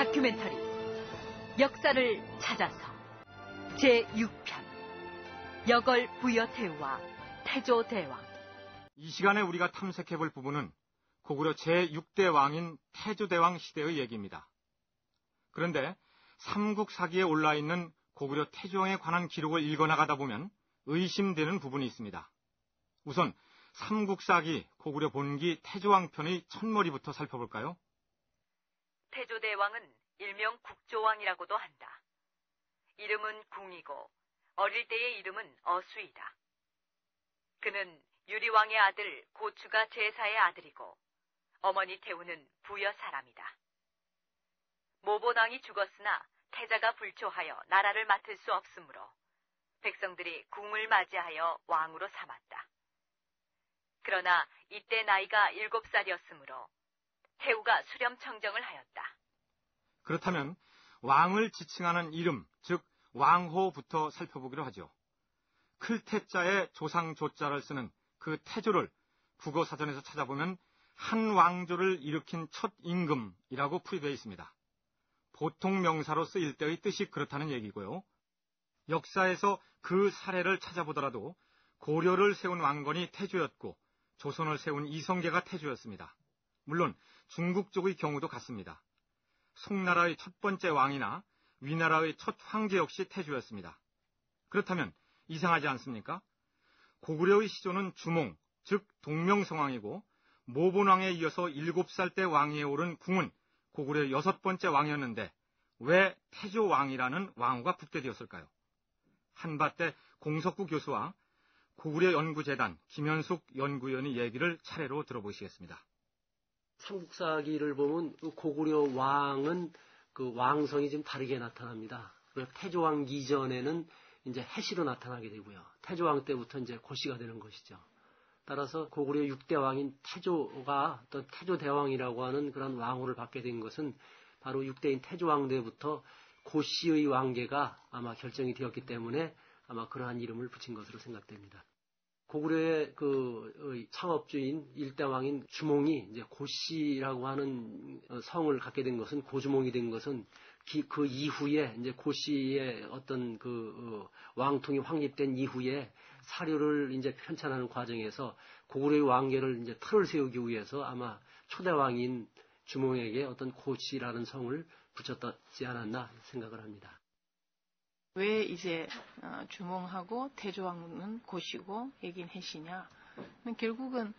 다큐멘터리 역사를 찾아서 제6편 여걸 부여태우와 태조대왕. 이 시간에 우리가 탐색해볼 부분은 고구려 제6대 왕인 태조대왕 시대의 얘기입니다. 그런데 삼국사기에 올라있는 고구려 태조왕에 관한 기록을 읽어나가다 보면 의심되는 부분이 있습니다. 우선 삼국사기 고구려 본기 태조왕 편의 첫머리부터 살펴볼까요? 태조대왕은 일명 국조왕이라고도 한다. 이름은 궁이고 어릴 때의 이름은 어수이다. 그는 유리왕의 아들 고추가 제사의 아들이고 어머니 태우는 부여 사람이다. 모보당이 죽었으나 태자가 불초하여 나라를 맡을 수 없으므로 백성들이 궁을 맞이하여 왕으로 삼았다. 그러나 이때 나이가 7살이었으므로 태우가 수렴청정을 하였다. 그렇다면 왕을 지칭하는 이름, 즉 왕호부터 살펴보기로 하죠. 클태자에 조상조자를 쓰는 그 태조를 국어사전에서 찾아보면 한 왕조를 일으킨 첫 임금이라고 풀이되어 있습니다. 보통 명사로 쓰일 때의 뜻이 그렇다는 얘기고요. 역사에서 그 사례를 찾아보더라도 고려를 세운 왕건이 태조였고 조선을 세운 이성계가 태조였습니다. 물론 중국 쪽의 경우도 같습니다. 송나라의 첫 번째 왕이나 위나라의 첫 황제 역시 태조였습니다. 그렇다면 이상하지 않습니까? 고구려의 시조는 주몽, 즉 동명성왕이고 모본왕에 이어서 7살 때 왕위에 오른 궁은 고구려의 6번째 왕이었는데 왜 태조왕이라는 왕후가 붙게 되었을까요? 한밭대 공석구 교수와 고구려 연구재단 김현숙 연구위원의 얘기를 차례로 들어보시겠습니다. 삼국사기를 보면 고구려 왕은 그 왕성이 좀 다르게 나타납니다. 그래서 태조왕 이전에는 이제 해시로 나타나게 되고요. 태조왕 때부터 이제 고시가 되는 것이죠. 따라서 고구려 6대 왕인 태조가 어떤 태조대왕이라고 하는 그런 왕후를 받게 된 것은 바로 6대인 태조왕 때부터 고시의 왕계가 아마 결정이 되었기 때문에 아마 그러한 이름을 붙인 것으로 생각됩니다. 고구려의 그 창업주인 일대왕인 주몽이 이제 고시라고 하는 성을 갖게 된 것은 고주몽이 된 것은 그 이후에 이제 고시의 어떤 그 왕통이 확립된 이후에 사료를 이제 편찬하는 과정에서 고구려의 왕계를 이제 틀을 세우기 위해서 아마 초대왕인 주몽에게 어떤 고시라는 성을 붙였지 않았나 생각을 합니다. 왜 이제 주몽하고 태조왕은 고시고 얘긴 해시냐? 결국은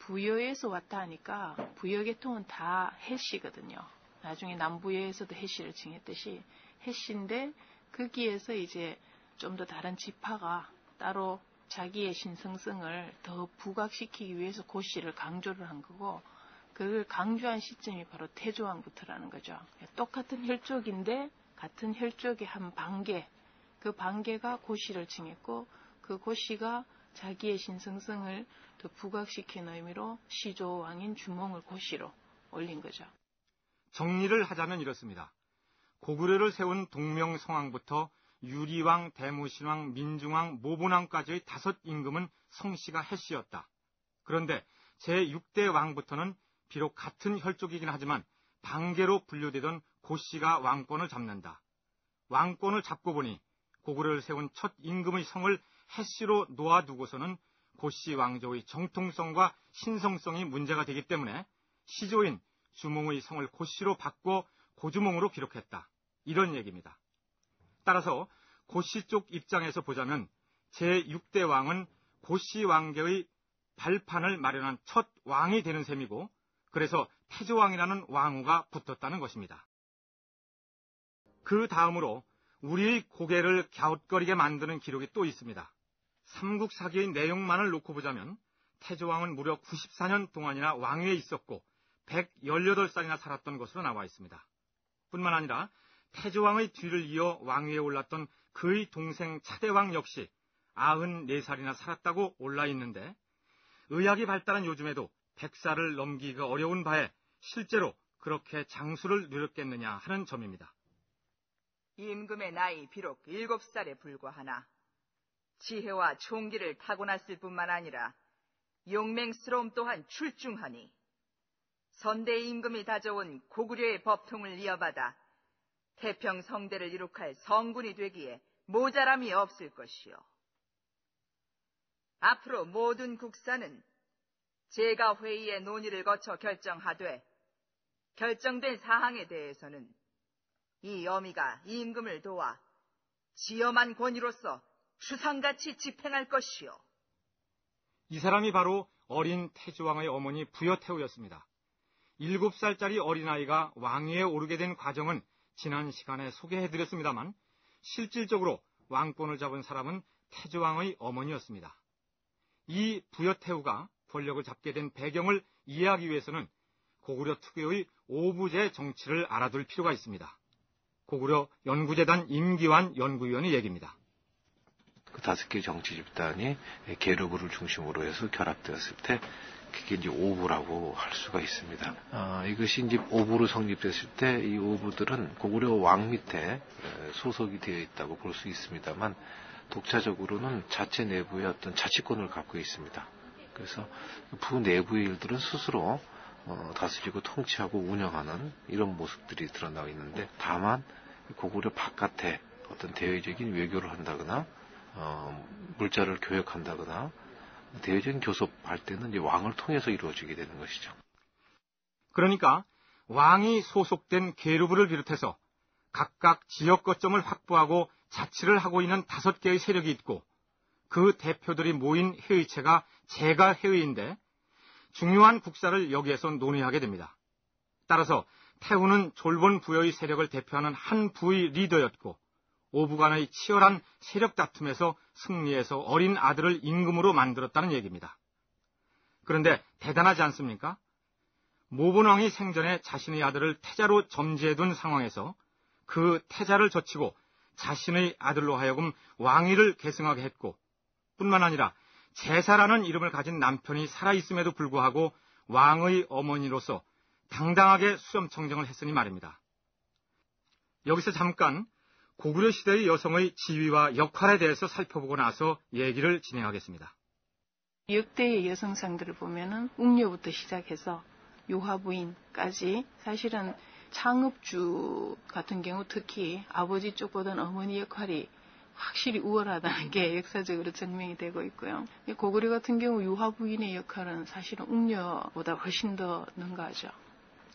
부여에서 왔다 하니까 부여 계통은 다 해시거든요. 나중에 남부여에서도 해시를 칭했듯이 해시인데 거기에서 이제 좀 더 다른 지파가 따로 자기의 신성성을 더 부각시키기 위해서 고시를 강조를 한 거고 그걸 강조한 시점이 바로 태조왕부터라는 거죠. 똑같은 혈족인데 같은 혈족의 한 반계 그 반계가 고시를 칭했고 그 고시가 자기의 신성성을 더 부각시키는 의미로 시조왕인 주몽을 고시로 올린 거죠. 정리를 하자면 이렇습니다. 고구려를 세운 동명성왕부터 유리왕, 대무신왕, 민중왕, 모본왕까지의 5 임금은 성씨가 해씨였다. 그런데 제6대 왕부터는 비록 같은 혈족이긴 하지만 반계로 분류되던 고씨가 왕권을 잡는다. 왕권을 잡고 보니 고구려를 세운 첫 임금의 성을 해씨로 놓아두고서는 고씨 왕조의 정통성과 신성성이 문제가 되기 때문에 시조인 주몽의 성을 고씨로 바꿔 고주몽으로 기록했다. 이런 얘기입니다. 따라서 고씨 쪽 입장에서 보자면 제6대 왕은 고씨 왕계의 발판을 마련한 첫 왕이 되는 셈이고 그래서 태조왕이라는 왕후가 붙었다는 것입니다. 그 다음으로 우리의 고개를 갸웃거리게 만드는 기록이 또 있습니다. 삼국사기의 내용만을 놓고 보자면 태조왕은 무려 94년 동안이나 왕위에 있었고 118살이나 살았던 것으로 나와 있습니다. 뿐만 아니라 태조왕의 뒤를 이어 왕위에 올랐던 그의 동생 차대왕 역시 94살이나 살았다고 올라 있는데 의학이 발달한 요즘에도 100살을 넘기기가 어려운 바에 실제로 그렇게 장수를 누렸겠느냐 하는 점입니다. 임금의 나이 비록 7살에 불과하나 지혜와 총기를 타고났을 뿐만 아니라 용맹스러움 또한 출중하니 선대 임금이 다져온 고구려의 법통을 이어받아 태평 성대를 이룩할 성군이 되기에 모자람이 없을 것이요. 앞으로 모든 국사는 제가 회의의 논의를 거쳐 결정하되 결정된 사항에 대해서는 이 어미가 임금을 도와 지엄한 권위로서 추상같이 집행할 것이요. 이 사람이 바로 어린 태조왕의 어머니 부여태우였습니다. 7살짜리 어린아이가 왕위에 오르게 된 과정은 지난 시간에 소개해드렸습니다만 실질적으로 왕권을 잡은 사람은 태조왕의 어머니였습니다. 이 부여태우가 권력을 잡게 된 배경을 이해하기 위해서는 고구려 특유의 오부제 정치를 알아둘 필요가 있습니다. 고구려 연구재단 임기환 연구위원의 얘기입니다. 그 5개 정치 집단이 계류부를 중심으로 해서 결합되었을 때 그게 이제 오부라고 할 수가 있습니다. 이것이 이제 오부로 성립됐을 때 이 오부들은 고구려 왕 밑에 소속이 되어 있다고 볼 수 있습니다만 독자적으로는 자체 내부의 어떤 자치권을 갖고 있습니다. 그래서 부 내부의 일들은 스스로 다스리고 통치하고 운영하는 이런 모습들이 드러나고 있는데 다만 고구려 바깥에 어떤 대외적인 외교를 한다거나 물자를 교역한다거나 대외적인 교섭할 때는 이제 왕을 통해서 이루어지게 되는 것이죠. 그러니까 왕이 소속된 계류부를 비롯해서 각각 지역 거점을 확보하고 자치를 하고 있는 5개의 세력이 있고 그 대표들이 모인 회의체가 제갈회의인데 중요한 국사를 여기에서 논의하게 됩니다. 따라서 태후는 졸본 부여의 세력을 대표하는 한 부의 리더였고 오부 간의 치열한 세력 다툼에서 승리해서 어린 아들을 임금으로 만들었다는 얘기입니다. 그런데 대단하지 않습니까? 모본왕이 생전에 자신의 아들을 태자로 점지해둔 상황에서 그 태자를 젖히고 자신의 아들로 하여금 왕위를 계승하게 했고 뿐만 아니라 제사라는 이름을 가진 남편이 살아있음에도 불구하고 왕의 어머니로서 당당하게 수렴청정을 했으니 말입니다. 여기서 잠깐 고구려 시대의 여성의 지위와 역할에 대해서 살펴보고 나서 얘기를 진행하겠습니다. 역대의 여성상들을 보면은 웅녀부터 시작해서 요하부인까지 사실은 창업주 같은 경우 특히 아버지 쪽보다는 어머니 역할이 확실히 우월하다는 게 역사적으로 증명이 되고 있고요. 고구려 같은 경우 유화부인의 역할은 사실은 웅녀보다 훨씬 더 능가하죠.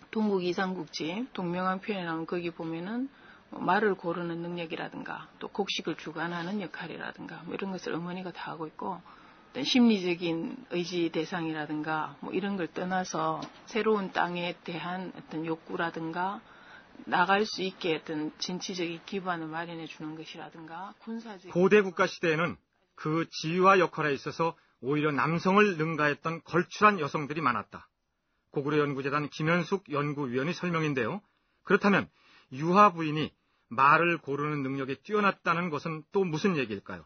동국 이상국지 동명왕편에 나오는 거기 보면은 말을 고르는 능력이라든가 또 곡식을 주관하는 역할이라든가 뭐 이런 것을 어머니가 다 하고 있고 어떤 심리적인 의지 대상이라든가 뭐 이런 걸 떠나서 새로운 땅에 대한 어떤 욕구라든가 나갈 수 있게 어떤 진취적인 기반을 마련해 주는 것이라든가 군사적 고대 국가 시대에는 그 지위와 역할에 있어서 오히려 남성을 능가했던 걸출한 여성들이 많았다. 고구려 연구재단 김현숙 연구위원의 설명인데요. 그렇다면 유하 부인이 말을 고르는 능력이 뛰어났다는 것은 또 무슨 얘기일까요?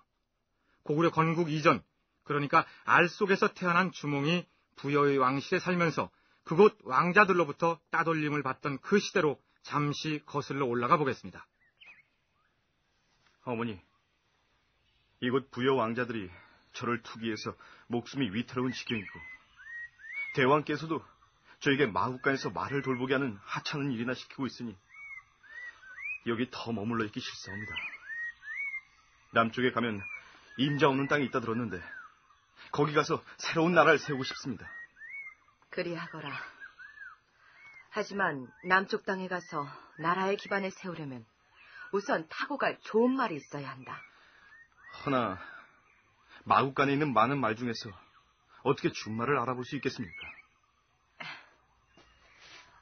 고구려 건국 이전, 그러니까 알 속에서 태어난 주몽이 부여의 왕실에 살면서 그곳 왕자들로부터 따돌림을 받던 그 시대로 잠시 거슬러 올라가 보겠습니다. 어머니, 이곳 부여 왕자들이 저를 투기해서 목숨이 위태로운 지경이고 대왕께서도 저에게 마국간에서 말을 돌보게 하는 하찮은 일이나 시키고 있으니 여기 더 머물러 있기 싫사옵니다. 남쪽에 가면 임자 없는 땅이 있다 들었는데 거기 가서 새로운 나라를 세우고 싶습니다. 그리하거라. 하지만 남쪽 땅에 가서 나라의 기반을 세우려면 우선 타고 갈 좋은 말이 있어야 한다. 허나 마국간에 있는 많은 말 중에서 어떻게 준말을 알아볼 수 있겠습니까?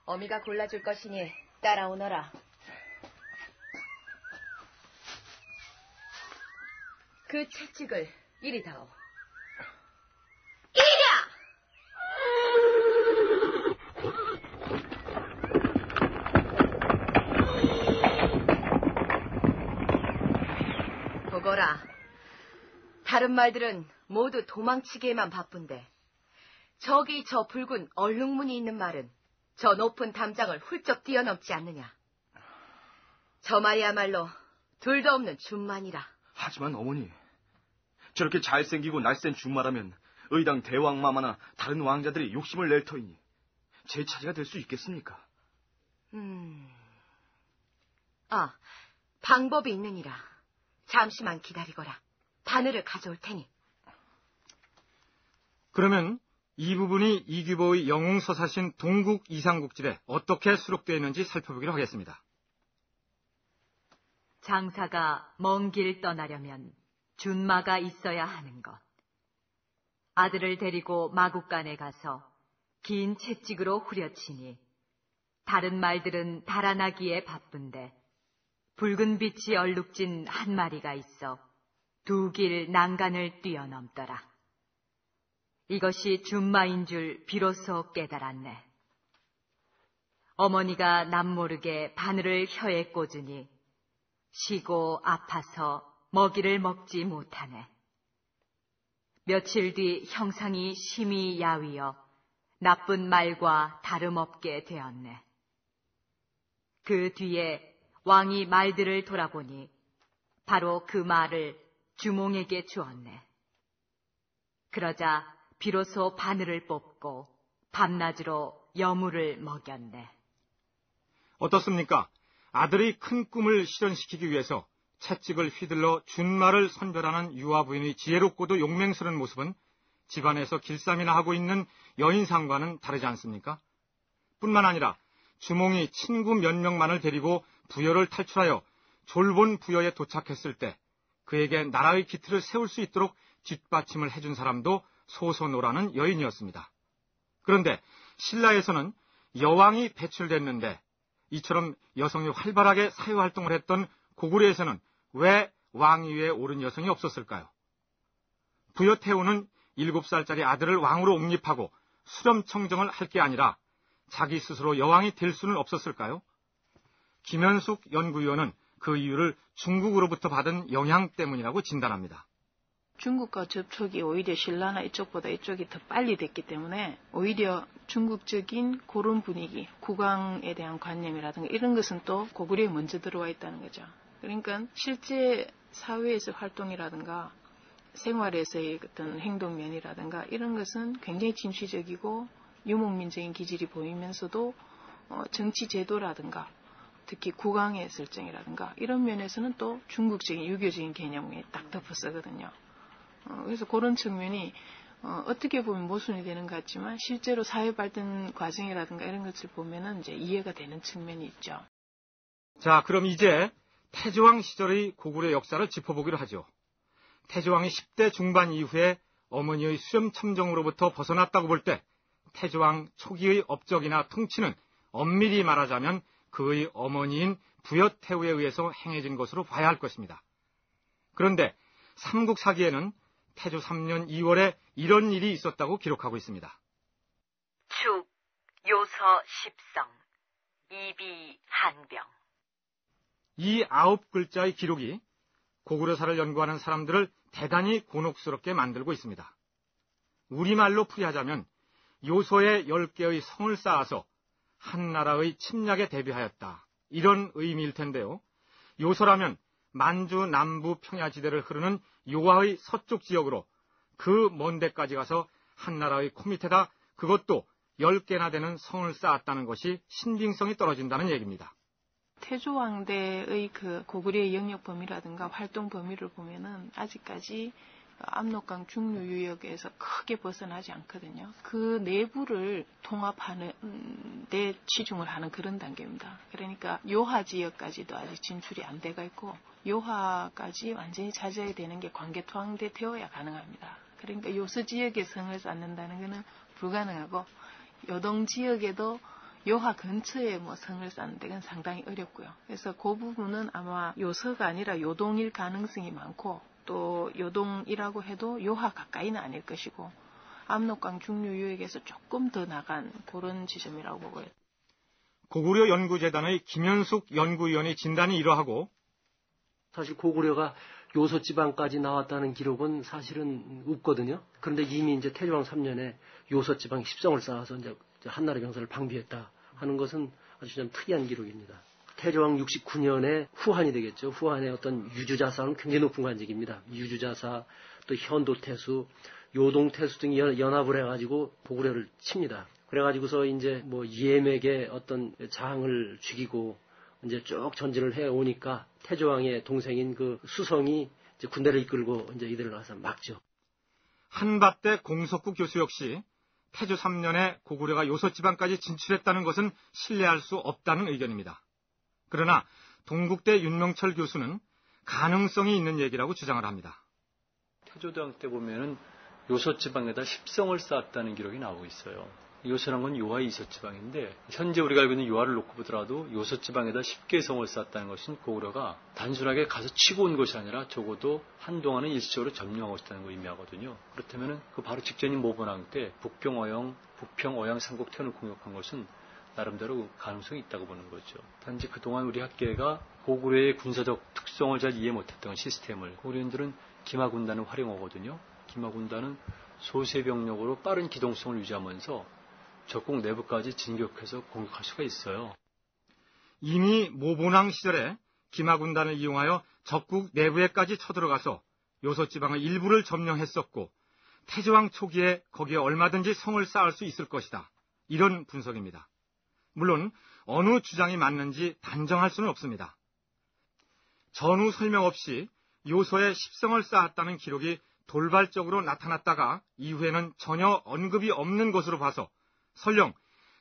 어미가 골라줄 것이니 따라오너라. 그 채찍을 이리 다오. 보거라. 다른 말들은 모두 도망치기에만 바쁜데 저기 저 붉은 얼룩무늬 있는 말은 저 높은 담장을 훌쩍 뛰어넘지 않느냐. 저 말이야말로 둘도 없는 준만이라. 하지만 어머니, 저렇게 잘생기고 날쌘 준마라면 의당 대왕마마나 다른 왕자들이 욕심을 낼 터이니 제 차지가 될 수 있겠습니까? 아, 방법이 있느니라. 잠시만 기다리거라. 바늘을 가져올 테니. 그러면 이 부분이 이규보의 영웅서사신 동국 이상국질에 어떻게 수록되어 있는지 살펴보기로 하겠습니다. 장사가 먼 길 떠나려면 준마가 있어야 하는 것. 아들을 데리고 마국간에 가서 긴 채찍으로 후려치니 다른 말들은 달아나기에 바쁜데 붉은 빛이 얼룩진 한 마리가 있어 두 길 난간을 뛰어넘더라. 이것이 준마인 줄 비로소 깨달았네. 어머니가 남모르게 바늘을 혀에 꽂으니 쉬고 아파서 먹이를 먹지 못하네. 며칠 뒤 형상이 심히 야위어 나쁜 말과 다름없게 되었네. 그 뒤에 왕이 말들을 돌아보니 바로 그 말을 주몽에게 주었네. 그러자 비로소 바늘을 뽑고 밤낮으로 여물을 먹였네. 어떻습니까? 아들의 큰 꿈을 실현시키기 위해서 채찍을 휘둘러 준마를 선별하는 유아 부인의 지혜롭고도 용맹스러운 모습은 집안에서 길쌈이나 하고 있는 여인상과는 다르지 않습니까? 뿐만 아니라 주몽이 친구 몇 명만을 데리고 부여를 탈출하여 졸본 부여에 도착했을 때 그에게 나라의 기틀을 세울 수 있도록 뒷받침을 해준 사람도 소소노라는 여인이었습니다. 그런데 신라에서는 여왕이 배출됐는데 이처럼 여성이 활발하게 사회활동을 했던 고구려에서는 왜 왕위에 오른 여성이 없었을까요? 부여태우는 7살짜리 아들을 왕으로 옹립하고 수렴청정을 할 게 아니라 자기 스스로 여왕이 될 수는 없었을까요? 김현숙 연구위원은 그 이유를 중국으로부터 받은 영향 때문이라고 진단합니다. 중국과 접촉이 오히려 신라나 이쪽보다 이쪽이 더 빨리 됐기 때문에 오히려 중국적인 그런 분위기, 국왕에 대한 관념이라든가 이런 것은 또 고구려에 먼저 들어와 있다는 거죠. 그러니까 실제 사회에서 활동이라든가 생활에서의 어떤 행동면이라든가 이런 것은 굉장히 진취적이고 유목민적인 기질이 보이면서도 정치 제도라든가 특히 국왕의 설정이라든가 이런 면에서는 또 중국적인 유교적인 개념에 딱 덮어서거든요. 그래서 그런 측면이 어떻게 보면 모순이 되는 것 같지만 실제로 사회 발전 과정이라든가 이런 것을 보면은 이제 이해가 되는 측면이 있죠. 자, 그럼 이제 태조왕 시절의 고구려 역사를 짚어보기로 하죠. 태조왕이 10대 중반 이후에 어머니의 수렴청정으로부터 벗어났다고 볼 때 태조왕 초기의 업적이나 통치는 엄밀히 말하자면 그의 어머니인 부여태우에 의해서 행해진 것으로 봐야 할 것입니다. 그런데 삼국사기에는 태조 3년 2월에 이런 일이 있었다고 기록하고 있습니다. 축, 요서, 십성, 이비, 한병. 이 9글자의 기록이 고구려사를 연구하는 사람들을 대단히 곤혹스럽게 만들고 있습니다. 우리말로 풀이하자면 요소에 10개의 성을 쌓아서 한 나라의 침략에 대비하였다. 이런 의미일 텐데요. 요소라면 만주 남부 평야지대를 흐르는 요하의 서쪽 지역으로 그 먼 데까지 가서 한 나라의 코밑에다 그것도 10개나 되는 성을 쌓았다는 것이 신빙성이 떨어진다는 얘기입니다. 태조왕대의 그 고구려의 영역 범위라든가 활동 범위를 보면은 아직까지 압록강 중류 유역에서 크게 벗어나지 않거든요. 그 내부를 통합하는 데 치중을 하는 그런 단계입니다. 그러니까 요하 지역까지도 아직 진출이 안 돼가 있고 요하까지 완전히 차지해야 되는 게 광개토항대 되어야 가능합니다. 그러니까 요서 지역에 성을 쌓는다는 것은 불가능하고 요동 지역에도 요하 근처에 뭐 성을 쌓는 데는 상당히 어렵고요. 그래서 그 부분은 아마 요서가 아니라 요동일 가능성이 많고 또 요동이라고 해도 요하 가까이는 아닐 것이고 압록강 중류 유역에서 조금 더 나간 그런 지점이라고 보고요. 고구려 연구재단의 김현숙 연구위원의 진단이 이러하고 사실 고구려가 요소 지방까지 나왔다는 기록은 사실은 없거든요. 그런데 이미 이제 태조왕 3년에 요소 지방 10성을 쌓아서 이제 한나라 병사를 방비했다 하는 것은 아주 좀 특이한 기록입니다. 태조왕 69년에 후한이 되겠죠. 후한의 어떤 유주자사는 굉장히 높은 관직입니다. 유주자사, 또 현도태수, 요동태수 등이 연합을 해가지고 고구려를 칩니다. 그래가지고서 이제 뭐 이엠에게 어떤 장을 죽이고 이제 쭉 전진을 해 오니까 태조왕의 동생인 그 수성이 이제 군대를 이끌고 이제 이들을 가서 막죠. 한밭대 공석구 교수 역시 태조 3년에 고구려가 요서지방까지 진출했다는 것은 신뢰할 수 없다는 의견입니다. 그러나 동국대 윤명철 교수는 가능성이 있는 얘기라고 주장을 합니다. 태조대왕 때 보면은 요서지방에다 10성을 쌓았다는 기록이 나오고 있어요. 요서란 건 요하의 이서지방인데 현재 우리가 알고 있는 요하를 놓고 보더라도 요서지방에다 10개 성을 쌓았다는 것은 고구려가 단순하게 가서 치고 온 것이 아니라 적어도 한동안은 일시적으로 점령하고 있다는 걸 의미하거든요. 그렇다면 그 바로 직전인 모본왕 때 북평 어양 삼국 태원을 공격한 것은 나름대로 가능성이 있다고 보는 거죠. 단지 그동안 우리 학계가 고구려의 군사적 특성을 잘 이해 못했던 시스템을 고구려인들은 기마군단을 활용하거든요. 기마군단은 소세병력으로 빠른 기동성을 유지하면서 적국 내부까지 진격해서 공격할 수가 있어요. 이미 모본왕 시절에 기마군단을 이용하여 적국 내부에까지 쳐들어가서 요서지방의 일부를 점령했었고 태조왕 초기에 거기에 얼마든지 성을 쌓을 수 있을 것이다. 이런 분석입니다. 물론 어느 주장이 맞는지 단정할 수는 없습니다. 전후 설명 없이 요서에 10성을 쌓았다는 기록이 돌발적으로 나타났다가 이후에는 전혀 언급이 없는 것으로 봐서 설령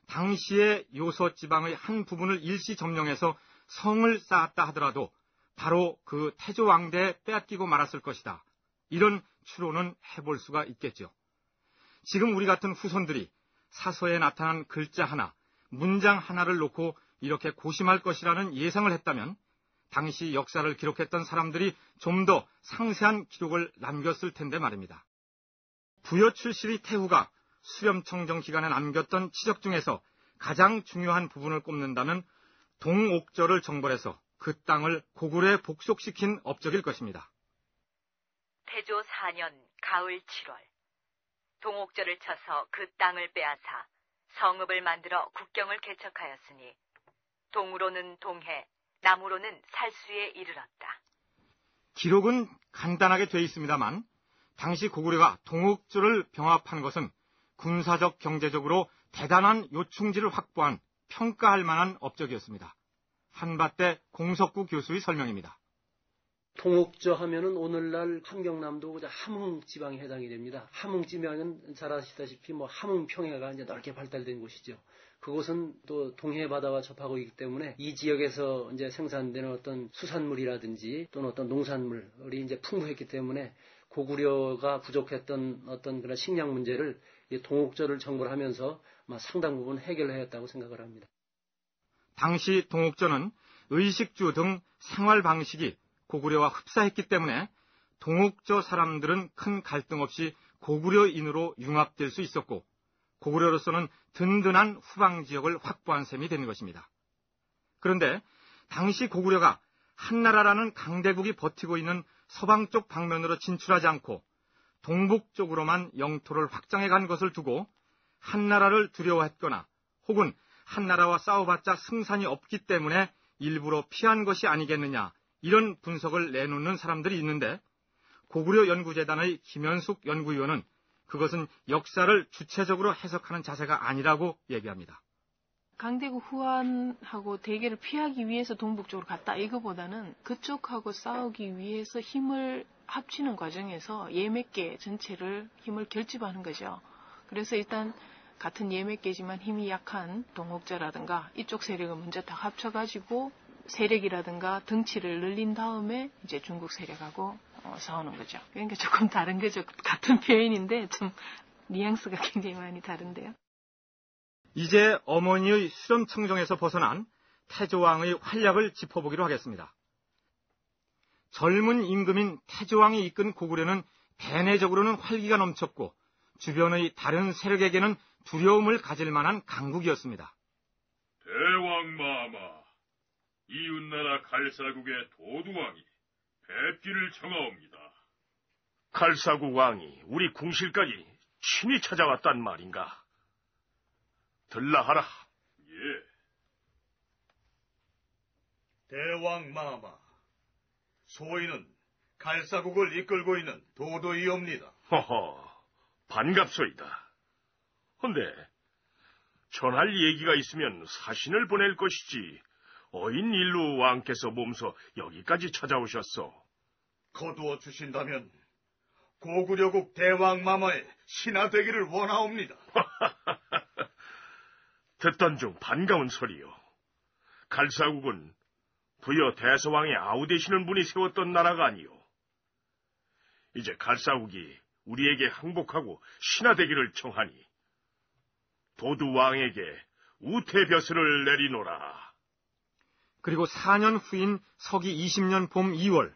당시의 요서 지방의 한 부분을 일시 점령해서 성을 쌓았다 하더라도 바로 그 태조 왕대에 빼앗기고 말았을 것이다. 이런 추론은 해볼 수가 있겠죠. 지금 우리 같은 후손들이 사서에 나타난 글자 하나, 문장 하나를 놓고 이렇게 고심할 것이라는 예상을 했다면 당시 역사를 기록했던 사람들이 좀 더 상세한 기록을 남겼을 텐데 말입니다. 부여 출신의 태후가 수렴청정 기간에 남겼던 치적 중에서 가장 중요한 부분을 꼽는다면 동옥저를 정벌해서 그 땅을 고구려에 복속시킨 업적일 것입니다. 태조 4년 가을 7월 동옥저를 쳐서 그 땅을 빼앗아 성읍을 만들어 국경을 개척하였으니 동으로는 동해, 남으로는 살수에 이르렀다. 기록은 간단하게 되어 있습니다만 당시 고구려가 동옥저를 병합한 것은 군사적 경제적으로 대단한 요충지를 확보한 평가할 만한 업적이었습니다. 한밭대 공석구 교수의 설명입니다. 동옥저 하면은 오늘날 함경남도 함흥 지방에 해당이 됩니다. 함흥 지방은 잘 아시다시피 함흥 평야가 이제 넓게 발달된 곳이죠. 그곳은 또 동해 바다와 접하고 있기 때문에 이 지역에서 이제 생산되는 어떤 수산물이라든지 또는 어떤 농산물이 이제 풍부했기 때문에 고구려가 부족했던 어떤 그런 식량 문제를 이 동옥저를 정벌하면서 상당 부분 해결하였다고 생각을 합니다. 당시 동옥저는 의식주 등 생활 방식이 고구려와 흡사했기 때문에 동옥저 사람들은 큰 갈등 없이 고구려인으로 융합될 수 있었고 고구려로서는 든든한 후방 지역을 확보한 셈이 되는 것입니다. 그런데 당시 고구려가 한나라라는 강대국이 버티고 있는 서방 쪽 방면으로 진출하지 않고 동북 쪽으로만 영토를 확장해 간 것을 두고 한나라를 두려워했거나 혹은 한나라와 싸워봤자 승산이 없기 때문에 일부러 피한 것이 아니겠느냐 이런 분석을 내놓는 사람들이 있는데 고구려 연구재단의 김현숙 연구위원은 그것은 역사를 주체적으로 해석하는 자세가 아니라고 얘기합니다. 강대국 후한하고 대결을 피하기 위해서 동북 쪽으로 갔다 이거보다는 그쪽하고 싸우기 위해서 힘을 합치는 과정에서 예맥계 전체를 힘을 결집하는 거죠. 그래서 일단 같은 예맥계지만 힘이 약한 동옥저라든가 이쪽 세력을 먼저 다 합쳐가지고 세력이라든가 덩치를 늘린 다음에 이제 중국 세력하고 싸우는 거죠. 그러니까 조금 다른 거죠. 같은 표현인데 좀 뉘앙스가 굉장히 많이 다른데요. 이제 어머니의 수렴청정에서 벗어난 태조왕의 활약을 짚어보기로 하겠습니다. 젊은 임금인 태조왕이 이끈 고구려는 대내적으로는 활기가 넘쳤고 주변의 다른 세력에게는 두려움을 가질 만한 강국이었습니다. 대왕마마, 이웃나라 갈사국의 도두왕이 뵙기를 청하옵니다. 갈사국 왕이 우리 궁실까지 친히 찾아왔단 말인가? 들라하라. 예. 대왕마마, 소인은 갈사국을 이끌고 있는 도도이옵니다. 허허, 반갑소이다. 헌데 전할 얘기가 있으면 사신을 보낼 것이지 어인 일로 왕께서 몸소 여기까지 찾아오셨소? 거두어 주신다면 고구려국 대왕마마의 신하 되기를 원하옵니다. 듣던 중 반가운 소리요. 갈사국은 부여 대서왕의 아우 되시는 분이 세웠던 나라가 아니요. 이제 갈사국이 우리에게 항복하고 신하 되기를 청하니 도두왕에게 우태벼슬을 내리노라. 그리고 4년 후인 서기 20년 봄 2월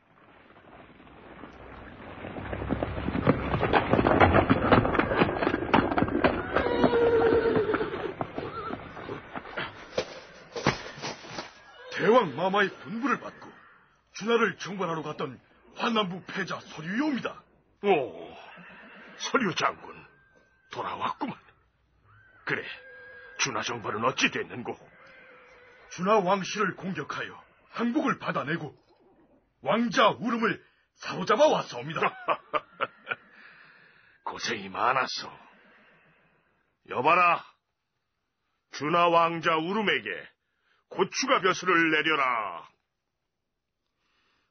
대왕 마마의 분부를 받고 준하를 정벌하러 갔던 환남부 패자 서류이옵니다. 오, 서류 장군 돌아왔구만. 그래, 준하 정벌은 어찌 됐는고? 준하 왕실을 공격하여 항복을 받아내고 왕자 우름을 사로잡아 왔사옵니다. 고생이 많았어. 여봐라, 준하 왕자 우름에게 고추가 벼슬을 내려라.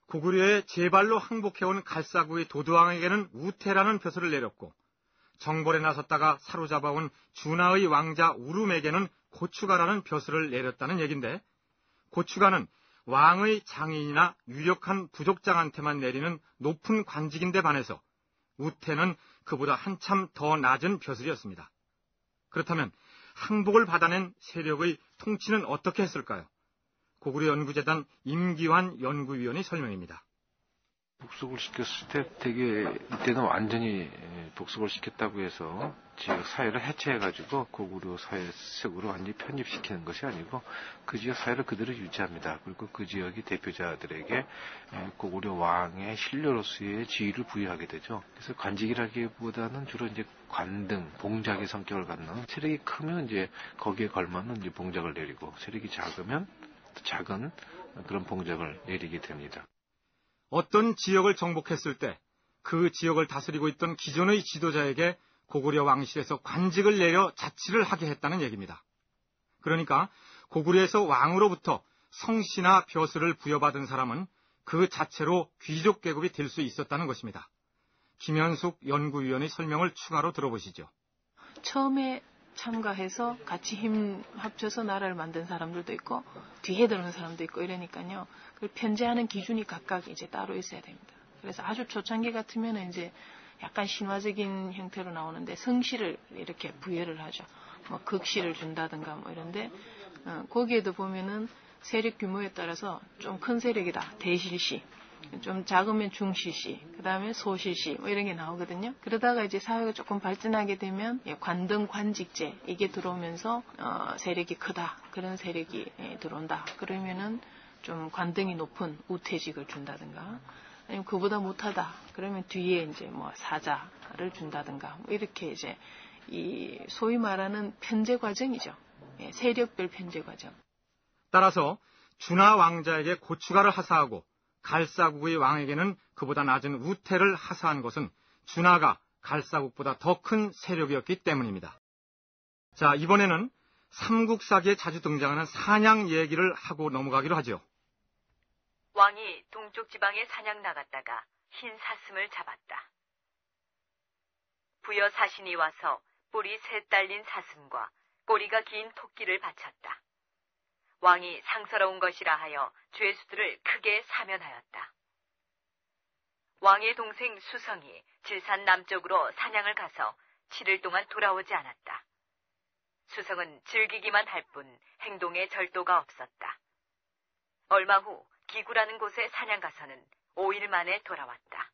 고구려의 제발로 항복해온 갈사구의 도두왕에게는 우태라는 벼슬을 내렸고 정벌에 나섰다가 사로잡아온 준하의 왕자 우름에게는 고추가라는 벼슬을 내렸다는 얘긴데, 고추가는 왕의 장인이나 유력한 부족장한테만 내리는 높은 관직인데 반해서 우태는 그보다 한참 더 낮은 벼슬이었습니다. 그렇다면 항복을 받아낸 세력의 통치는 어떻게 했을까요? 고구려 연구재단 임기환 연구위원의 설명입니다. 복속을 시켰을 때 되게 이때는 완전히 복속을 시켰다고 해서 지역 사회를 해체해가지고 고구려 사회색으로 완전히 편입시키는 것이 아니고 그 지역 사회를 그대로 유지합니다. 그리고 그 지역의 대표자들에게 고구려 왕의 신료로서의 지위를 부여하게 되죠. 그래서 관직이라기보다는 주로 이제 관등, 봉작의 성격을 갖는, 세력이 크면 이제 거기에 걸맞는 이제 봉작을 내리고, 세력이 작으면 작은 그런 봉작을 내리게 됩니다. 어떤 지역을 정복했을 때 그 지역을 다스리고 있던 기존의 지도자에게 고구려 왕실에서 관직을 내려 자치를 하게 했다는 얘기입니다. 그러니까 고구려에서 왕으로부터 성씨나 벼슬을 부여받은 사람은 그 자체로 귀족 계급이 될 수 있었다는 것입니다. 김현숙 연구위원의 설명을 추가로 들어보시죠. 처음에 참가해서 같이 힘 합쳐서 나라를 만든 사람들도 있고 뒤에 들어오는 사람도 있고 이러니까요. 그걸 편제하는 기준이 각각 이제 따로 있어야 됩니다. 그래서 아주 초창기 같으면 이제 약간 신화적인 형태로 나오는데 성씨를 이렇게 부여를 하죠. 뭐 극씨를 준다든가 뭐 이런데 거기에도 보면은 세력 규모에 따라서 좀 큰 세력이다. 대실씨. 좀 작으면 중실씨, 그 다음에 소실씨, 뭐 이런 게 나오거든요. 그러다가 이제 사회가 조금 발전하게 되면 관등 관직제, 이게 들어오면서, 세력이 크다. 그런 세력이 들어온다. 그러면은 좀 관등이 높은 우태직을 준다든가, 아니면 그보다 못하다. 그러면 뒤에 이제 뭐 사자를 준다든가, 뭐 이렇게 이제 이 소위 말하는 편제 과정이죠. 세력별 편제 과정. 따라서 준하 왕자에게 고추가를 하사하고 갈사국의 왕에게는 그보다 낮은 우태를 하사한 것은 준하가 갈사국보다 더 큰 세력이었기 때문입니다. 자, 이번에는 삼국사기에 자주 등장하는 사냥 얘기를 하고 넘어가기로 하죠. 왕이 동쪽 지방에 사냥 나갔다가 흰 사슴을 잡았다. 부여 사신이 와서 뿔이 셋 달린 사슴과 꼬리가 긴 토끼를 바쳤다. 왕이 상스러운 것이라 하여 죄수들을 크게 사면하였다. 왕의 동생 수성이 질산 남쪽으로 사냥을 가서 7일 동안 돌아오지 않았다. 수성은 즐기기만 할 뿐 행동에 절도가 없었다. 얼마 후 기구라는 곳에 사냥 가서는 5일 만에 돌아왔다.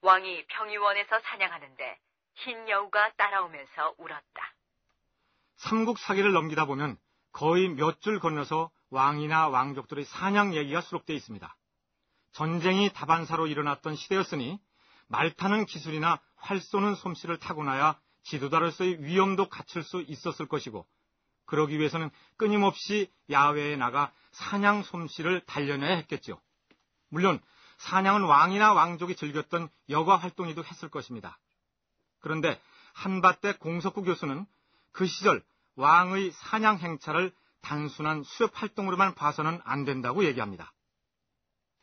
왕이 평의원에서 사냥하는데 흰 여우가 따라오면서 울었다. 삼국사기를 넘기다 보면 거의 몇 줄 건너서 왕이나 왕족들의 사냥 얘기가 수록되어 있습니다. 전쟁이 다반사로 일어났던 시대였으니 말 타는 기술이나 활 쏘는 솜씨를 타고나야 지도자로서의 위엄도 갖출 수 있었을 것이고, 그러기 위해서는 끊임없이 야외에 나가 사냥 솜씨를 단련해야 했겠죠. 물론 사냥은 왕이나 왕족이 즐겼던 여가 활동이기도 했을 것입니다. 그런데 한밭대 공석구 교수는 그 시절 왕의 사냥 행차를 단순한 수렵 활동으로만 봐서는 안 된다고 얘기합니다.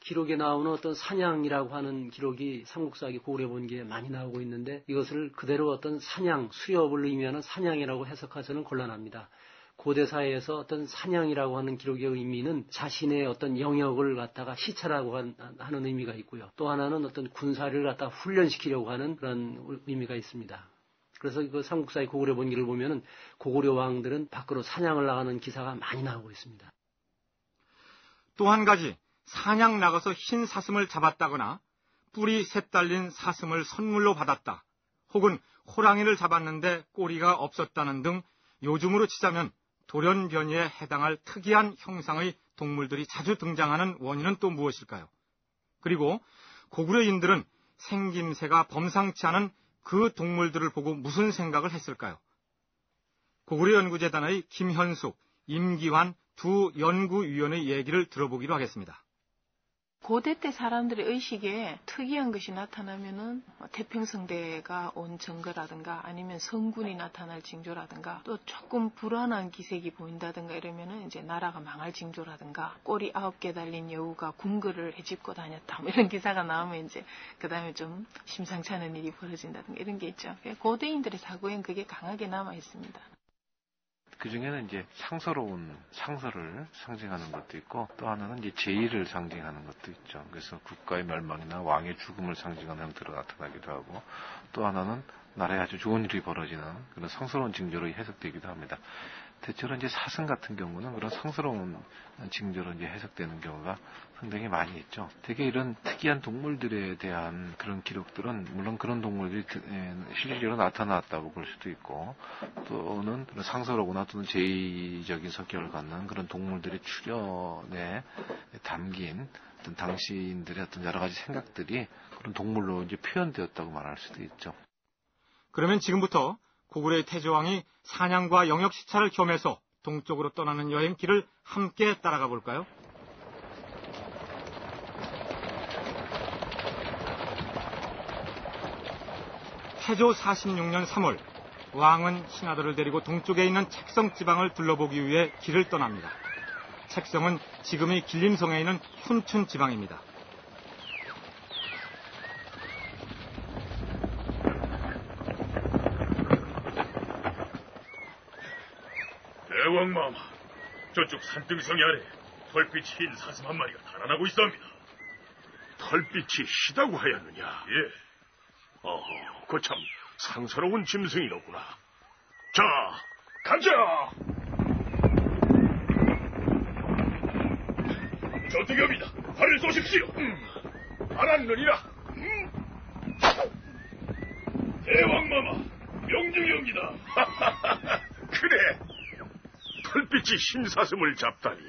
기록에 나오는 어떤 사냥이라고 하는 기록이 삼국사기 고구려 본기에 많이 나오고 있는데 이것을 그대로 어떤 사냥, 수렵을 의미하는 사냥이라고 해석해서는 곤란합니다. 고대 사회에서 어떤 사냥이라고 하는 기록의 의미는 자신의 어떤 영역을 갖다가 시찰하고 하는 의미가 있고요. 또 하나는 어떤 군사를 갖다가 훈련시키려고 하는 그런 의미가 있습니다. 그래서 그 삼국사의 고구려 본기를 보면은 고구려 왕들은 밖으로 사냥을 나가는 기사가 많이 나오고 있습니다. 또 한 가지, 사냥 나가서 흰 사슴을 잡았다거나 뿔이 셋 달린 사슴을 선물로 받았다. 혹은 호랑이를 잡았는데 꼬리가 없었다는 등 요즘으로 치자면 돌연변이에 해당할 특이한 형상의 동물들이 자주 등장하는 원인은 또 무엇일까요? 그리고 고구려인들은 생김새가 범상치 않은 그 동물들을 보고 무슨 생각을 했을까요? 고구려연구재단의 김현숙, 임기환 두 연구위원의 얘기를 들어보기로 하겠습니다. 고대 때 사람들의 의식에 특이한 것이 나타나면은 태평성대가 온 증거라든가 아니면 성군이 나타날 징조라든가 또 조금 불안한 기색이 보인다든가 이러면은 이제 나라가 망할 징조라든가 꼬리 9개 달린 여우가 궁궐을 헤집고 다녔다 뭐 이런 기사가 나오면 이제 그 다음에 좀 심상치 않은 일이 벌어진다든가 이런 게 있죠. 고대인들의 사고엔 그게 강하게 남아 있습니다. 그 중에는 이제 상서로운 상서를 상징하는 것도 있고 또 하나는 이제 제의를 상징하는 것도 있죠. 그래서 국가의 멸망이나 왕의 죽음을 상징하는 형태로 나타나기도 하고 또 하나는 나라에 아주 좋은 일이 벌어지는 그런 상서로운 징조로 해석되기도 합니다. 대체로 이제 사슴 같은 경우는 그런 상스러운 징조로 이제 해석되는 경우가 상당히 많이 있죠. 되게 이런 특이한 동물들에 대한 그런 기록들은 물론 그런 동물들이 실질적으로 나타났다고 볼 수도 있고 또는 상서로거나 또는 제의적인 성격을 갖는 그런 동물들의 출현에 담긴 어떤 당시인들의 어떤 여러 가지 생각들이 그런 동물로 이제 표현되었다고 말할 수도 있죠. 그러면 지금부터 고구려의 태조왕이 사냥과 영역 시찰을 겸해서 동쪽으로 떠나는 여행길을 함께 따라가 볼까요? 태조 46년 3월, 왕은 신하들을 데리고 동쪽에 있는 책성 지방을 둘러보기 위해 길을 떠납니다. 책성은 지금의 길림성에 있는 훈춘 지방입니다. 대왕마마, 저쪽 산등성이 아래 털빛 흰 사슴 한 마리가 달아나고 있습니다. 털빛이 희다고 하였느냐? 예. 어허, 그 참 상스러운 짐승이로구나. 자, 가자! 저택엽이다. 활을 쏘십시오. 알았느니라. 대왕마마, 명중이옵니다. 그래. 털빛이 흰 사슴을 잡다니.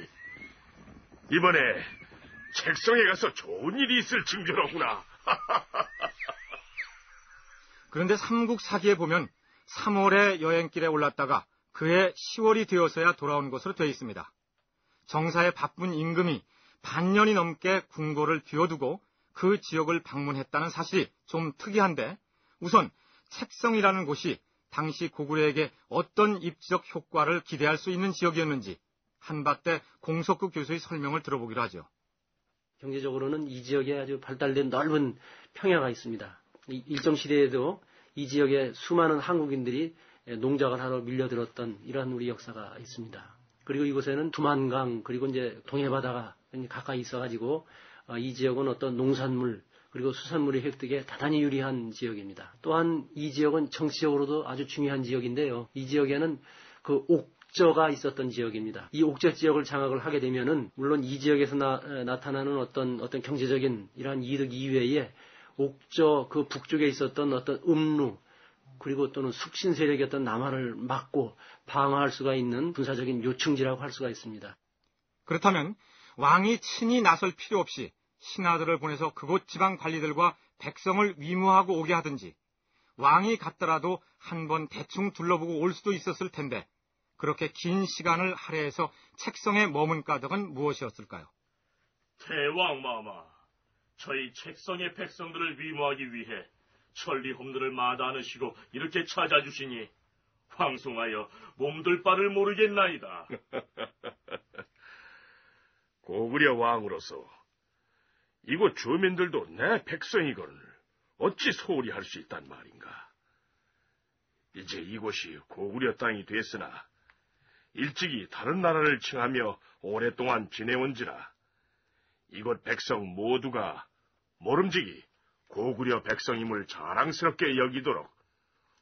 이번에 책성에 가서 좋은 일이 있을 징조로구나. 그런데 삼국사기에 보면 3월에 여행길에 올랐다가 그해 10월이 되어서야 돌아온 것으로 되어 있습니다. 정사에 바쁜 임금이 반년이 넘게 궁궐을 비워두고 그 지역을 방문했다는 사실이 좀 특이한데 우선 책성이라는 곳이 당시 고구려에게 어떤 입지적 효과를 기대할 수 있는 지역이었는지 한밭대 공석구 교수의 설명을 들어보기로 하죠. 경제적으로는 이 지역에 아주 발달된 넓은 평야가 있습니다. 일정 시대에도 이 지역에 수많은 한국인들이 농작을 하러 밀려들었던 이러한 우리 역사가 있습니다. 그리고 이곳에는 두만강 그리고 이제 동해바다가 가까이 있어가지고 이 지역은 어떤 농산물 그리고 수산물의 획득에 대단히 유리한 지역입니다. 또한 이 지역은 정치적으로도 아주 중요한 지역인데요. 이 지역에는 그 옥저가 있었던 지역입니다. 이 옥저 지역을 장악을 하게 되면은 물론 이 지역에서 나타나는 어떤 경제적인 이러한 이득 이외에 옥저 그 북쪽에 있었던 어떤 음루 그리고 또는 숙신 세력이었던 남하를 막고 방어할 수가 있는 군사적인 요충지라고 할 수가 있습니다. 그렇다면 왕이 친히 나설 필요 없이 신하들을 보내서 그곳 지방 관리들과 백성을 위무하고 오게 하든지 왕이 갔더라도 한번 대충 둘러보고 올 수도 있었을 텐데 그렇게 긴 시간을 할애해서 책성에 머문 까닭은 무엇이었을까요? 대왕마마, 저희 책성의 백성들을 위무하기 위해 천리홈들을 마다하시고 이렇게 찾아주시니 황송하여 몸둘 바를 모르겠나이다. 고구려 왕으로서 이곳 주민들도 내 백성이거늘 어찌 소홀히 할 수 있단 말인가. 이제 이곳이 고구려 땅이 됐으나 일찍이 다른 나라를 칭하며 오랫동안 지내온지라 이곳 백성 모두가 모름지기 고구려 백성임을 자랑스럽게 여기도록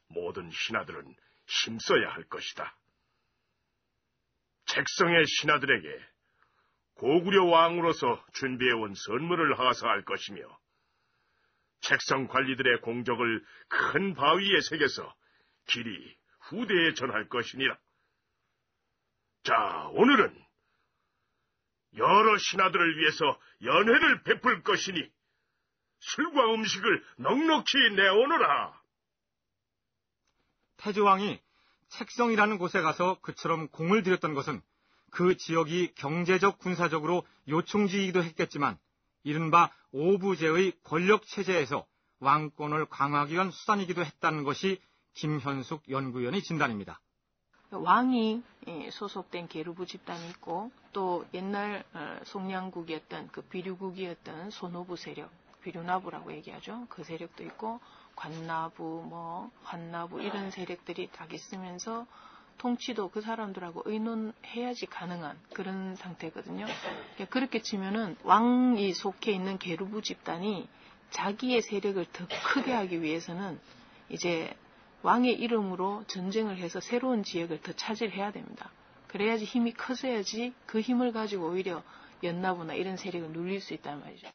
모든 신하들은 힘써야 할 것이다. 책성의 신하들에게 고구려 왕으로서 준비해온 선물을 하사할 것이며 책성 관리들의 공적을 큰 바위에 새겨서 길이 후대에 전할 것이니라. 자, 오늘은 여러 신하들을 위해서 연회를 베풀 것이니 술과 음식을 넉넉히 내오너라. 태조왕이 책성이라는 곳에 가서 그처럼 공을 들였던 것은 그 지역이 경제적 군사적으로 요충지이기도 했겠지만 이른바 오부제의 권력체제에서 왕권을 강화하기 위한 수단이기도 했다는 것이 김현숙 연구위원의 진단입니다. 왕이 소속된 계류부 집단이 있고 또 옛날 송량국이었던 그 비류국이었던 소노부 세력, 비류나부라고 얘기하죠. 그 세력도 있고 관나부, 환나부 이런 세력들이 딱 있으면서 통치도 그 사람들하고 의논해야지 가능한 그런 상태거든요. 그렇게 치면은 왕이 속해 있는 계류부 집단이 자기의 세력을 더 크게 하기 위해서는 이제 왕의 이름으로 전쟁을 해서 새로운 지역을 더 차지해야 됩니다. 그래야지 힘이 커져야지 그 힘을 가지고 오히려 연나부나 이런 세력을 눌릴 수 있단 말이죠.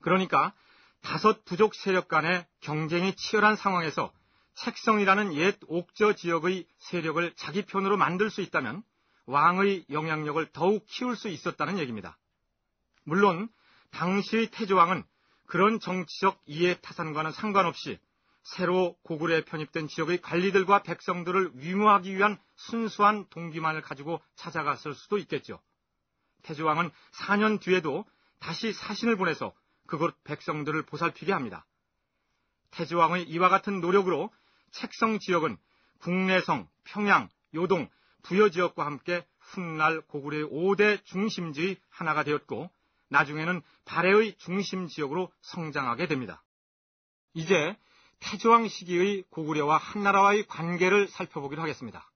그러니까 다섯 부족 세력 간의 경쟁이 치열한 상황에서 책성이라는 옛 옥저 지역의 세력을 자기 편으로 만들 수 있다면 왕의 영향력을 더욱 키울 수 있었다는 얘기입니다. 물론 당시의 태조왕은 그런 정치적 이해타산과는 상관없이 새로 고구려에 편입된 지역의 관리들과 백성들을 위무하기 위한 순수한 동기만을 가지고 찾아갔을 수도 있겠죠. 태조왕은 4년 뒤에도 다시 사신을 보내서 그곳 백성들을 보살피게 합니다. 태조왕의 이와 같은 노력으로 책성 지역은 국내성, 평양, 요동, 부여 지역과 함께 훗날 고구려의 5대 중심지의 하나가 되었고 나중에는 발해의 중심 지역으로 성장하게 됩니다. 이제 태조왕 시기의 고구려와 한나라와의 관계를 살펴보기로 하겠습니다.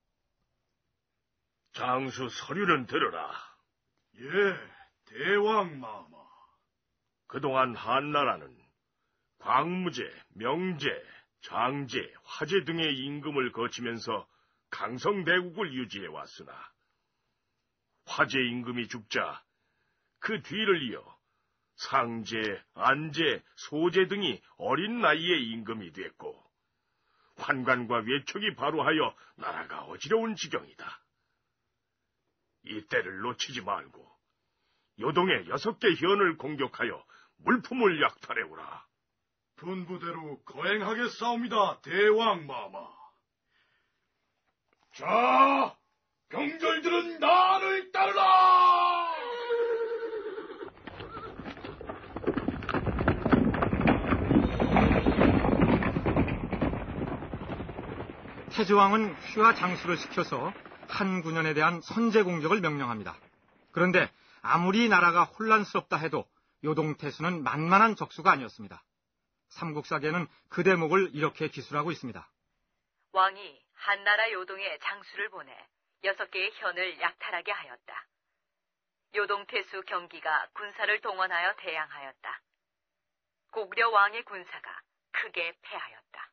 장수 서류는 들으라. 예, 대왕마마. 그동안 한나라는 광무제, 명제, 장제, 화제 등의 임금을 거치면서 강성대국을 유지해왔으나 화제 임금이 죽자 그 뒤를 이어 상제, 안제, 소제 등이 어린 나이에 임금이 됐고 환관과 외척이 바로하여 나라가 어지러운 지경이다. 이때를 놓치지 말고 요동의 6개 현을 공격하여 물품을 약탈해오라. 분부대로 거행하겠사옵니다, 대왕마마. 자, 병졸들은 나를 따르라! 태조왕은 휘하 장수를 시켜서 한군현에 대한 선제 공격을 명령합니다. 그런데 아무리 나라가 혼란스럽다 해도 요동태수는 만만한 적수가 아니었습니다. 삼국사계는 그 대목을 이렇게 기술하고 있습니다. 왕이 한나라 요동에 장수를 보내 6개의 현을 약탈하게 하였다. 요동태수 경기가 군사를 동원하여 대항하였다. 고구려 왕의 군사가 크게 패하였다.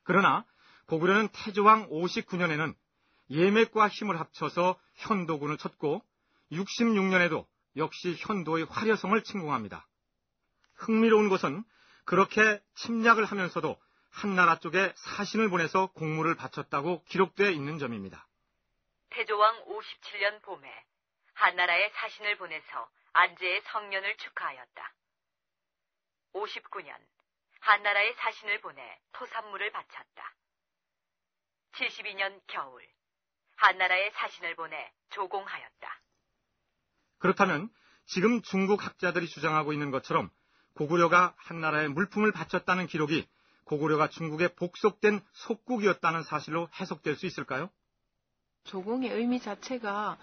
그러나 고구려는 태조왕 59년에는 예맥과 힘을 합쳐서 현도군을 쳤고 66년에도 역시 현도의 화려성을 침공합니다. 흥미로운 것은 그렇게 침략을 하면서도 한나라 쪽에 사신을 보내서 공물을 바쳤다고 기록되어 있는 점입니다. 태조왕 57년 봄에 한나라에 사신을 보내서 안제의 성년을 축하하였다. 59년 한나라에 사신을 보내 토산물을 바쳤다. 72년 겨울 한나라에 사신을 보내 조공하였다. 그렇다면 지금 중국 학자들이 주장하고 있는 것처럼 고구려가 한나라에 물품을 바쳤다는 기록이 고구려가 중국에 복속된 속국이었다는 사실로 해석될 수 있을까요? 조공의 의미 자체가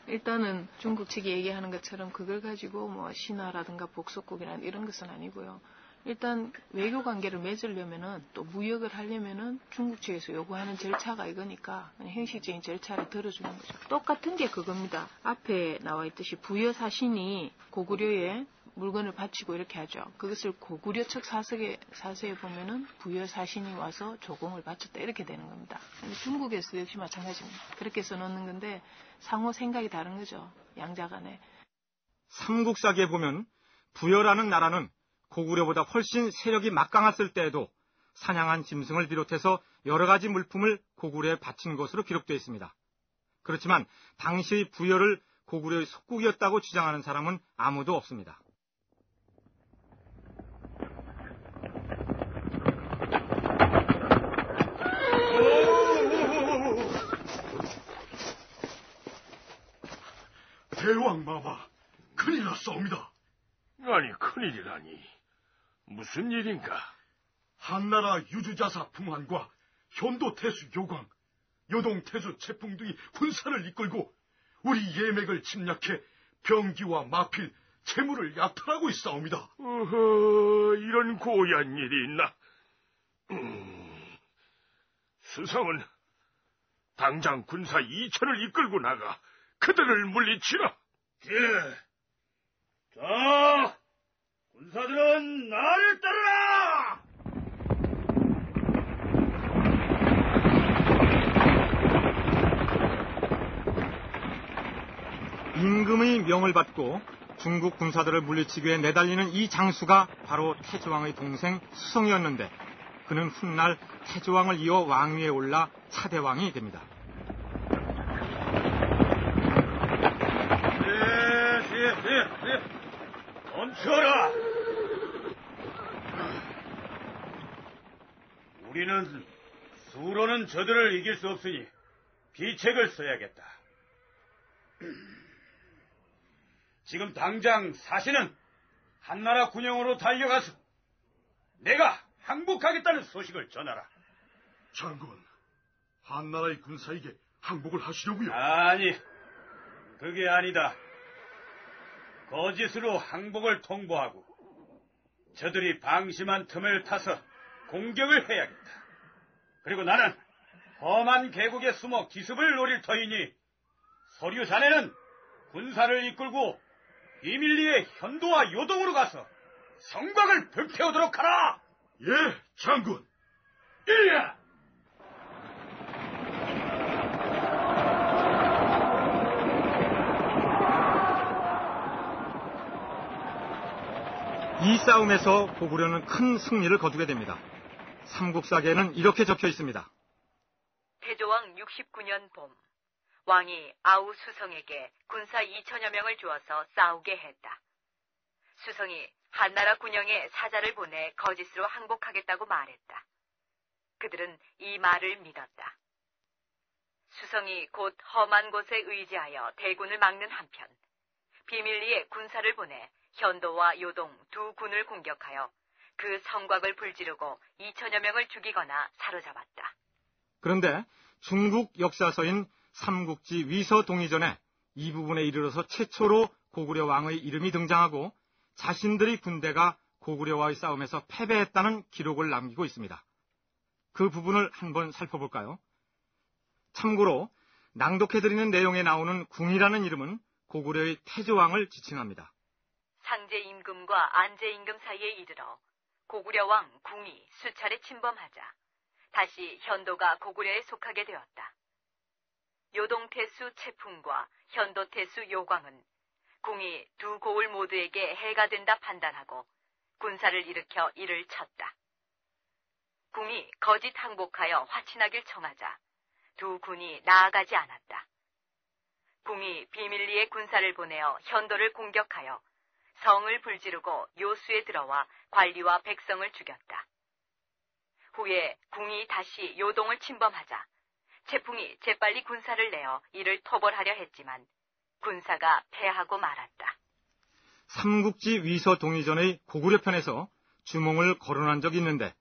일단은 중국 측이 얘기하는 것처럼 그걸 가지고 뭐 신화라든가 복속국이라는 이런 것은 아니고요. 일단 외교 관계를 맺으려면은 또 무역을 하려면은 중국 측에서 요구하는 절차가 이거니까 형식적인 절차를 들어주는 거죠. 똑같은 게 그겁니다. 앞에 나와 있듯이 부여 사신이 고구려에 물건을 바치고 이렇게 하죠. 그것을 고구려 측 사서에 보면은 부여 사신이 와서 조공을 바쳤다 이렇게 되는 겁니다. 중국에서도 역시 마찬가지입니다. 그렇게 써놓는 건데 상호 생각이 다른 거죠. 양자 간에. 삼국사기에 보면 부여라는 나라는 고구려보다 훨씬 세력이 막강했을 때에도 사냥한 짐승을 비롯해서 여러 가지 물품을 고구려에 바친 것으로 기록되어 있습니다. 그렇지만 당시의 부여를 고구려의 속국이었다고 주장하는 사람은 아무도 없습니다. 대왕마마, 큰일 났사옵니다. 아니, 큰일이라니. 무슨 일인가? 한나라 유주자사 풍한과 현도태수 요광, 요동태수 채풍 등이 군사를 이끌고 우리 예맥을 침략해 병기와 마필, 재물을 약탈하고 있사옵니다. 어허, 이런 고얀 일이 있나? 수성은 당장 군사 2천을 이끌고 나가 그들을 물리치라. 예. 자, 군사들은 나를 따르라! 임금의 명을 받고 중국 군사들을 물리치기 위해 내달리는 이 장수가 바로 태조왕의 동생 수성이었는데 그는 훗날 태조왕을 이어 왕위에 올라 차대왕이 됩니다. 멈춰라! 우리는 수로는 저들을 이길 수 없으니 비책을 써야겠다. 지금 당장 사신은 한나라 군영으로 달려가서 내가 항복하겠다는 소식을 전하라. 장군, 한나라의 군사에게 항복을 하시려고요? 아니, 그게 아니다. 거짓으로 항복을 통보하고 저들이 방심한 틈을 타서 공격을 해야겠다. 그리고 나는 험한 계곡에 숨어 기습을 노릴 터이니 서류 자네는 군사를 이끌고 비밀리에 현도와 요동으로 가서 성곽을 불태우도록 하라. 예, 장군. 예! 이 싸움에서 고구려는 큰 승리를 거두게 됩니다. 삼국사기에는 이렇게 적혀 있습니다. 태조왕 69년 봄, 왕이 아우 수성에게 군사 2천여 명을 주어서 싸우게 했다. 수성이 한나라 군영에 사자를 보내 거짓으로 항복하겠다고 말했다. 그들은 이 말을 믿었다. 수성이 곧 험한 곳에 의지하여 대군을 막는 한편 비밀리에 군사를 보내 현도와 요동 두 군을 공격하여 그 성곽을 불지르고 2천여 명을 죽이거나 사로잡았다. 그런데 중국 역사서인 삼국지 위서동의전에 이 부분에 이르러서 최초로 고구려 왕의 이름이 등장하고 자신들의 군대가 고구려와의 싸움에서 패배했다는 기록을 남기고 있습니다. 그 부분을 한번 살펴볼까요? 참고로 낭독해드리는 내용에 나오는 궁이라는 이름은 고구려의 태조왕을 지칭합니다. 상제 임금과 안제 임금 사이에 이르러 고구려 왕 궁이 수차례 침범하자 다시 현도가 고구려에 속하게 되었다. 요동태수 채풍과 현도태수 요광은 궁이 두 고을 모두에게 해가 된다 판단하고 군사를 일으켜 이를 쳤다. 궁이 거짓 항복하여 화친하길 청하자 두 군이 나아가지 않았다. 궁이 비밀리에 군사를 보내어 현도를 공격하여 성을 불지르고 요수에 들어와 관리와 백성을 죽였다. 후에 궁이 다시 요동을 침범하자 채풍이 재빨리 군사를 내어 이를 토벌하려 했지만 군사가 패하고 말았다. 삼국지 위서동의전의 고구려 편에서 주몽을 거론한 적이 있는데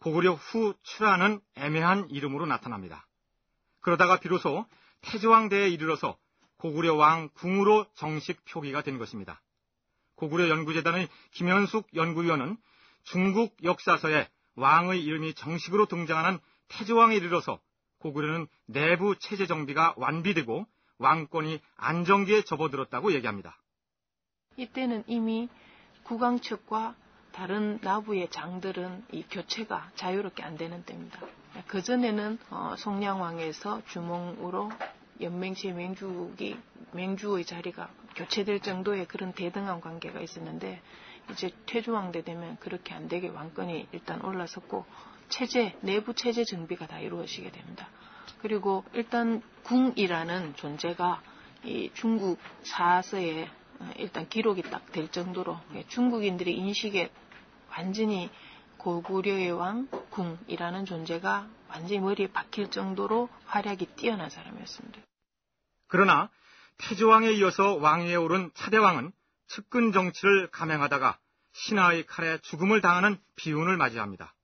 고구려 후 출하는 애매한 이름으로 나타납니다. 그러다가 비로소 태조왕대에 이르러서 고구려 왕 궁으로 정식 표기가 된 것입니다. 고구려 연구재단의 김현숙 연구위원은 중국 역사서에 왕의 이름이 정식으로 등장하는 태조왕에 이르러서 고구려는 내부 체제 정비가 완비되고 왕권이 안정기에 접어들었다고 얘기합니다. 이때는 이미 국왕측과 다른 나부의 장들은 이 교체가 자유롭게 안 되는 때입니다. 그전에는 송량왕에서 주몽으로 연맹시의 맹주의 자리가 교체될 정도의 그런 대등한 관계가 있었는데 이제 태조왕대 되면 그렇게 안 되게 왕권이 일단 올라섰고 내부 체제 정비가 다 이루어지게 됩니다. 그리고 일단 궁이라는 존재가 이 중국 사서에 일단 기록이 딱 될 정도로 중국인들의 인식에 완전히 고구려의 왕 궁이라는 존재가 완전히 머리에 박힐 정도로 활약이 뛰어난 사람이었습니다. 그러나 태조왕에 이어서 왕위에 오른 차대왕은 측근 정치를 감행하다가 신하의 칼에 죽음을 당하는 비운을 맞이합니다.